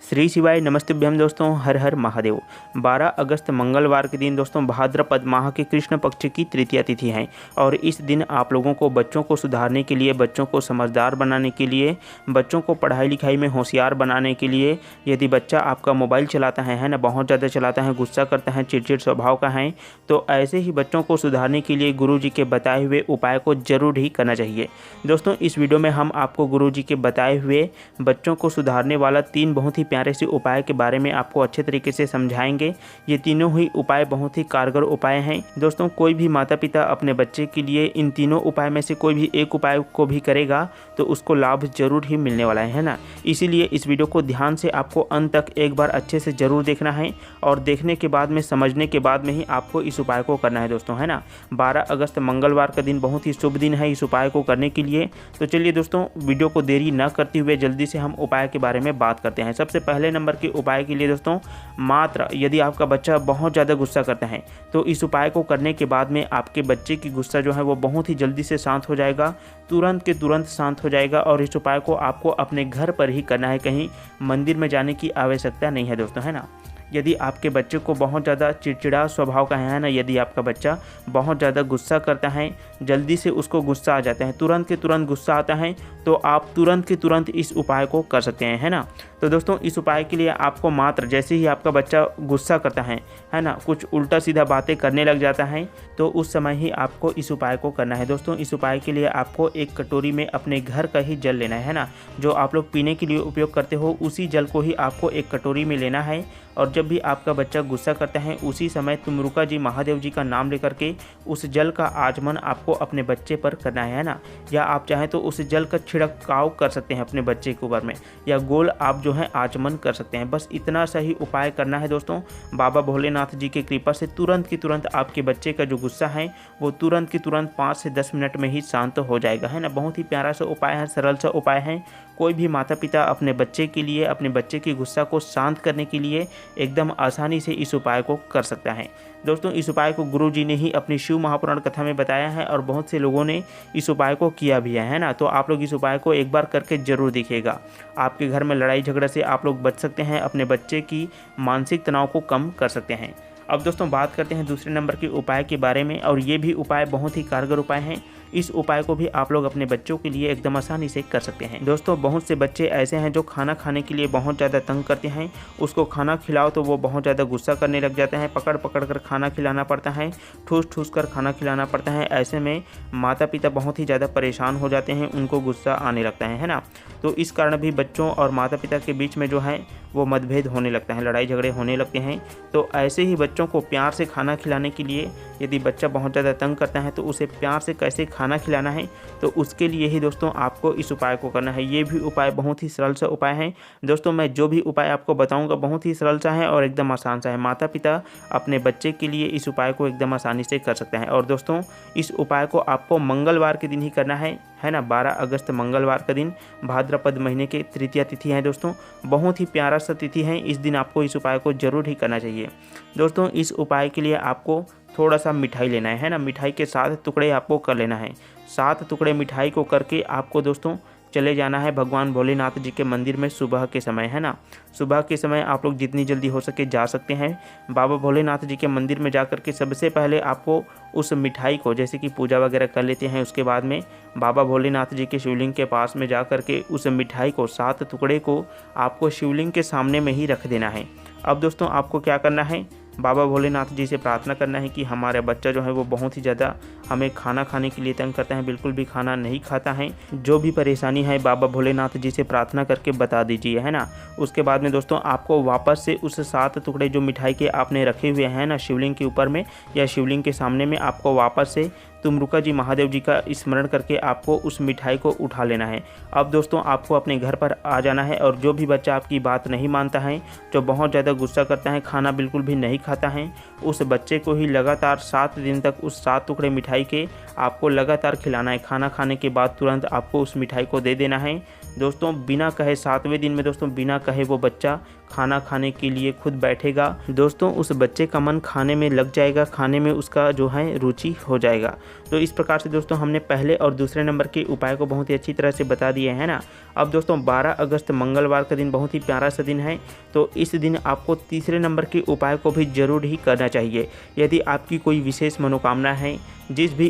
श्री शिवाय नमस्तुभ्यम दोस्तों, हर हर महादेव। 12 अगस्त मंगलवार के दिन दोस्तों भाद्रपद माह के कृष्ण पक्ष की तृतीया तिथि है और इस दिन आप लोगों को बच्चों को सुधारने के लिए, बच्चों को समझदार बनाने के लिए, बच्चों को पढ़ाई लिखाई में होशियार बनाने के लिए, यदि बच्चा आपका मोबाइल चलाता है ना, बहुत ज़्यादा चलाता है, गुस्सा करता है, चिड़चिड़ स्वभाव का है, तो ऐसे ही बच्चों को सुधारने के लिए गुरुजी के बताए हुए उपाय को जरूर ही करना चाहिए। दोस्तों इस वीडियो में हम आपको गुरुजी के बताए हुए बच्चों को सुधारने वाला 3 बहुत ही प्यारे से उपाय के बारे में आपको अच्छे तरीके से समझाएंगे। ये तीनों ही उपाय बहुत ही कारगर उपाय हैं। दोस्तों कोई भी माता पिता अपने बच्चे के लिए इन तीनों उपाय में से कोई भी एक उपाय को भी करेगा तो उसको लाभ जरूर ही मिलने वाला है ना। इसीलिए इस वीडियो को ध्यान से आपको अंत तक एक बार अच्छे से जरूर देखना है और देखने के बाद में, समझने के बाद में ही आपको इस उपाय को करना है दोस्तों, है ना। 12 अगस्त मंगलवार का दिन बहुत ही शुभ दिन है इस उपाय को करने के लिए। तो चलिए दोस्तों वीडियो को देरी न करते हुए जल्दी से हम उपाय के बारे में बात करते हैं। सबसे पहले नंबर के उपाय के लिए दोस्तों, मात्र यदि आपका बच्चा बहुत ज़्यादा गुस्सा करता है तो इस उपाय को करने के बाद में आपके बच्चे की गुस्सा जो है वो बहुत ही जल्दी से शांत हो जाएगा, तुरंत के तुरंत शांत हो जाएगा। और इस उपाय को आपको अपने घर पर ही करना है, कहीं मंदिर में जाने की आवश्यकता नहीं है दोस्तों, है ना। यदि आपके बच्चे को बहुत ज़्यादा चिड़चिड़ा स्वभाव का है ना, यदि आपका बच्चा बहुत ज़्यादा गुस्सा करता है, जल्दी से उसको गुस्सा आ जाता है, तुरंत के तुरंत गुस्सा आता है, तो आप तुरंत के तुरंत इस उपाय को कर सकते हैं, है ना। तो दोस्तों इस उपाय के लिए आपको मात्र जैसे ही आपका बच्चा गुस्सा करता है ना, कुछ उल्टा सीधा बातें करने लग जाता है, तो उस समय ही आपको इस उपाय को करना है। दोस्तों इस उपाय के लिए आपको एक कटोरी में अपने घर का ही जल लेना है ना, जो आप लोग पीने के लिए उपयोग करते हो उसी जल को ही आपको एक कटोरी में लेना है। और जब भी आपका बच्चा गुस्सा करता है उसी समय तुमरुका जी महादेव जी का नाम लेकर के उस जल का आचमन आपको अपने बच्चे पर करना है ना। या आप चाहें तो उस जल का छिड़काव कर सकते हैं अपने बच्चे के ऊपर में, या गोल आप जो है आचमन कर सकते हैं। बस इतना सही उपाय करना है दोस्तों। बाबा भोलेनाथ जी की कृपा से तुरंत की तुरंत आपके बच्चे का जो गुस्सा है वो तुरंत की तुरंत 5 से 10 मिनट में ही शांत हो जाएगा, है ना। बहुत ही प्यारा सा उपाय है, सरल सा उपाय है। कोई भी माता पिता अपने बच्चे के लिए, अपने बच्चे की गुस्सा को शांत करने के लिए एकदम आसानी से इस उपाय को कर सकता है। दोस्तों इस उपाय को गुरु जी ने ही अपनी शिव महापुराण कथा में बताया है और बहुत से लोगों ने इस उपाय को किया भी है ना। तो आप लोग इस उपाय को एक बार करके जरूर देखिएगा। आपके घर में लड़ाई झगड़े से आप लोग बच सकते हैं, अपने बच्चे की मानसिक तनाव को कम कर सकते हैं। अब दोस्तों बात करते हैं दूसरे नंबर के उपाय के बारे में, और ये भी उपाय बहुत ही कारगर उपाय हैं। इस उपाय को भी आप लोग अपने बच्चों के लिए एकदम आसानी से कर सकते हैं। दोस्तों बहुत से बच्चे ऐसे हैं जो खाना खाने के लिए बहुत ज़्यादा तंग करते हैं, उसको खाना खिलाओ तो वो बहुत ज़्यादा गुस्सा करने लग जाते हैं, पकड़ पकड़ कर खाना खिलाना पड़ता है, ठूस ठूस कर खाना खिलाना पड़ता है। ऐसे में माता पिता बहुत ही ज़्यादा परेशान हो जाते हैं, उनको गुस्सा आने लगता है ना। तो इस कारण भी बच्चों और माता पिता के बीच में जो है वो मतभेद होने लगता है, लड़ाई झगड़े होने लगते हैं। तो ऐसे ही बच्चों को प्यार से खाना खिलाने के लिए, यदि बच्चा बहुत ज़्यादा तंग करता है तो उसे प्यार से कैसे खाना खिलाना है, तो उसके लिए ही दोस्तों आपको इस उपाय को करना है। ये भी उपाय बहुत ही सरल सा उपाय है दोस्तों। मैं जो भी उपाय आपको बताऊंगा बहुत ही सरल सा है और एकदम आसान सा है। माता पिता अपने बच्चे के लिए इस उपाय को एकदम आसानी से कर सकते हैं। और दोस्तों इस उपाय को आपको मंगलवार के दिन ही करना है ना। 12 अगस्त मंगलवार का दिन भाद्रपद महीने के तृतीया तिथि है दोस्तों, बहुत ही प्यारा सा तिथि है। इस दिन आपको इस उपाय को जरूर ही करना चाहिए। दोस्तों इस उपाय के लिए आपको थोड़ा सा मिठाई लेना है ना, मिठाई के 7 टुकड़े आपको कर लेना है। 7 टुकड़े मिठाई को करके आपको दोस्तों चले जाना है भगवान भोलेनाथ जी के मंदिर में सुबह के समय, है ना। सुबह के समय आप लोग जितनी जल्दी हो सके जा सकते हैं। बाबा भोलेनाथ जी के मंदिर में जा कर के सबसे पहले आपको उस मिठाई को, जैसे कि पूजा वगैरह कर लेते हैं, उसके बाद में बाबा भोलेनाथ जी के शिवलिंग के पास में जा कर के उस मिठाई को 7 टुकड़े को आपको शिवलिंग के सामने में ही रख देना है। अब दोस्तों आपको क्या करना है, बाबा भोलेनाथ जी से प्रार्थना करना है कि हमारा बच्चा जो है वो बहुत ही ज़्यादा हमें खाना खाने के लिए तंग करता है, बिल्कुल भी खाना नहीं खाता है। जो भी परेशानी है बाबा भोलेनाथ जी से प्रार्थना करके बता दीजिए, है ना। उसके बाद में दोस्तों आपको वापस से उस 7 टुकड़े जो मिठाई के आपने रखे हुए हैं ना शिवलिंग के ऊपर में या शिवलिंग के सामने में, आपको वापस से तुमरुका जी महादेव जी का स्मरण करके आपको उस मिठाई को उठा लेना है। अब दोस्तों आपको अपने घर पर आ जाना है और जो भी बच्चा आपकी बात नहीं मानता है, जो बहुत ज़्यादा गुस्सा करता है, खाना बिल्कुल भी नहीं खाता है, उस बच्चे को ही लगातार 7 दिन तक उस 7 टुकड़े मिठाई के आपको लगातार खिलाना है। खाना खाने के बाद तुरंत आपको उस मिठाई को दे देना है दोस्तों। बिना कहे 7वें दिन में दोस्तों बिना कहे वो बच्चा खाना खाने के लिए खुद बैठेगा। दोस्तों उस बच्चे का मन खाने में लग जाएगा, खाने में उसका जो है रुचि हो जाएगा। तो इस प्रकार से दोस्तों हमने पहले और दूसरे नंबर के उपाय को बहुत ही अच्छी तरह से बता दिए है ना। अब दोस्तों 12 अगस्त मंगलवार का दिन बहुत ही प्यारा सा दिन है, तो इस दिन आपको तीसरे नंबर के उपाय को भी जरूर ही करना चाहिए। यदि आपकी कोई विशेष मनोकामना है,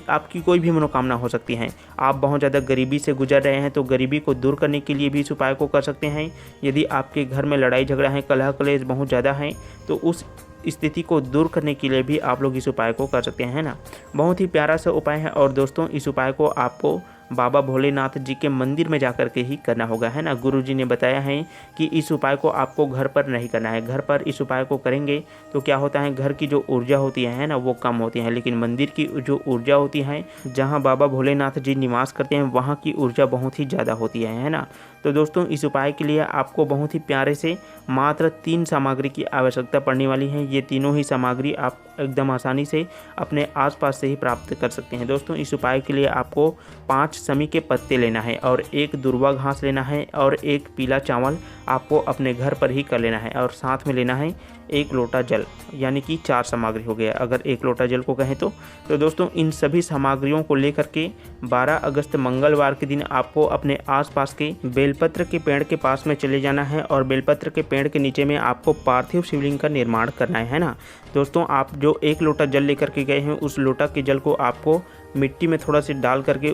आपकी कोई भी मनोकामना हो सकती है, आप बहुत ज़्यादा गरीबी से गुजर रहे हैं तो गरीबी को दूर करने के लिए भी इस उपाय को कर सकते हैं। यदि आपके घर में लड़ाई झगड़ा है, कलह कलेश बहुत ज़्यादा है, तो उस स्थिति को दूर करने के लिए भी आप लोग इस उपाय को कर सकते हैं ना। बहुत ही प्यारा सा उपाय है और दोस्तों इस उपाय को आपको बाबा भोलेनाथ जी के मंदिर में जाकर के ही करना होगा, है ना। गुरु जी ने बताया है कि इस उपाय को आपको घर पर नहीं करना है। घर पर इस उपाय को करेंगे तो क्या होता है, घर की जो ऊर्जा होती है ना वो कम होती है, लेकिन मंदिर की जो ऊर्जा होती है, जहाँ बाबा भोलेनाथ जी निवास करते हैं, वहाँ की ऊर्जा बहुत ही ज़्यादा होती है ना। तो दोस्तों इस उपाय के लिए आपको बहुत ही प्यारे से मात्र 3 सामग्री की आवश्यकता पड़ने वाली है। ये तीनों ही सामग्री आप एकदम आसानी से अपने आसपास से ही प्राप्त कर सकते हैं। दोस्तों इस उपाय के लिए आपको 5 समी के पत्ते लेना है और 1 दुर्वा घास लेना है और 1 पीला चावल आपको अपने घर पर ही कर लेना है और साथ में लेना है 1 लोटा जल, यानी कि 4 सामग्री हो गया अगर 1 लोटा जल को कहें तो। दोस्तों इन सभी सामग्रियों को लेकर के 12 अगस्त मंगलवार के दिन आपको अपने आसपास के बेलपत्र के पेड़ के पास में चले जाना है और बेलपत्र के पेड़ के नीचे में आपको पार्थिव शिवलिंग का निर्माण करना है ना। दोस्तों आप जो 1 लोटा जल लेकर के गए हैं, उस लोटा के जल को आपको मिट्टी में थोड़ा सा डाल करके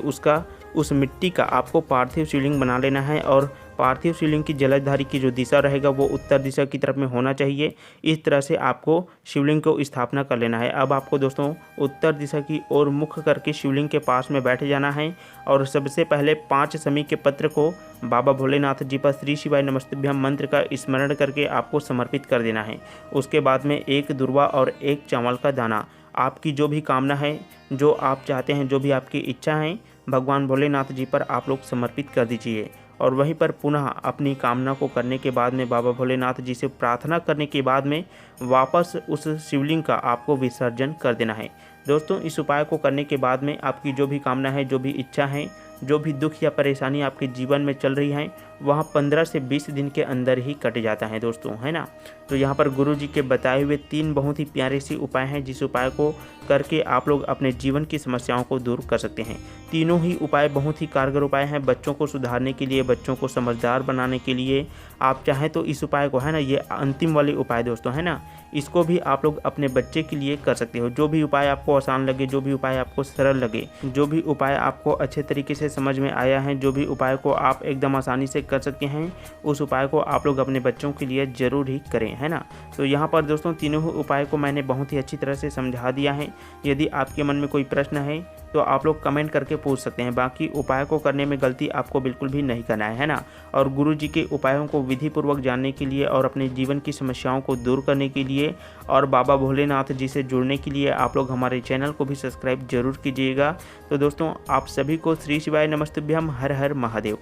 उस मिट्टी का आपको पार्थिव शिवलिंग बना लेना है और पार्थिव शिवलिंग की जलधारी की जो दिशा रहेगा वो उत्तर दिशा की तरफ में होना चाहिए। इस तरह से आपको शिवलिंग को स्थापना कर लेना है। अब आपको दोस्तों उत्तर दिशा की ओर मुख करके शिवलिंग के पास में बैठ जाना है और सबसे पहले 5 समी के पत्र को बाबा भोलेनाथ जी पर श्री शिवाय नमस्तुभ्यम मंत्र का स्मरण करके आपको समर्पित कर देना है। उसके बाद में 1 दुर्वा और 1 चावल का दाना, आपकी जो भी कामना है, जो आप चाहते हैं, जो भी आपकी इच्छा है, भगवान भोलेनाथ जी पर आप लोग समर्पित कर दीजिए और वहीं पर पुनः अपनी कामना को करने के बाद में बाबा भोलेनाथ जी से प्रार्थना करने के बाद में वापस उस शिवलिंग का आपको विसर्जन कर देना है। दोस्तों इस उपाय को करने के बाद में आपकी जो भी कामना है, जो भी इच्छा है, जो भी दुख या परेशानी आपके जीवन में चल रही है, वहाँ 15 से 20 दिन के अंदर ही कट जाता है दोस्तों, है ना। तो यहाँ पर गुरु जी के बताए हुए 3 बहुत ही प्यारे से उपाय हैं, जिस उपाय को करके आप लोग अपने जीवन की समस्याओं को दूर कर सकते हैं। तीनों ही उपाय बहुत ही कारगर उपाय हैं बच्चों को सुधारने के लिए, बच्चों को समझदार बनाने के लिए। आप चाहें तो इस उपाय को, है ना, ये अंतिम वाले उपाय दोस्तों, है ना, इसको भी आप लोग अपने बच्चे के लिए कर सकते हो। जो भी उपाय आपको आसान लगे, जो भी उपाय आपको सरल लगे, जो भी उपाय आपको अच्छे तरीके से समझ में आया है, जो भी उपाय को आप एकदम आसानी से कर सकते हैं, उस उपाय को आप लोग अपने बच्चों के लिए ज़रूर ही करें, है ना। तो यहाँ पर दोस्तों तीनों उपाय को मैंने बहुत ही अच्छी तरह से समझा दिया है। यदि आपके मन में कोई प्रश्न है तो आप लोग कमेंट करके पूछ सकते हैं। बाकी उपाय को करने में गलती आपको बिल्कुल भी नहीं करना है ना। और गुरु जी के उपायों को विधि पूर्वक जानने के लिए और अपने जीवन की समस्याओं को दूर करने के लिए और बाबा भोलेनाथ जी से जुड़ने के लिए आप लोग हमारे चैनल को भी सब्सक्राइब जरूर कीजिएगा। तो दोस्तों आप सभी को श्री शिवाय नमस्तुभ्यम, हर हर महादेव।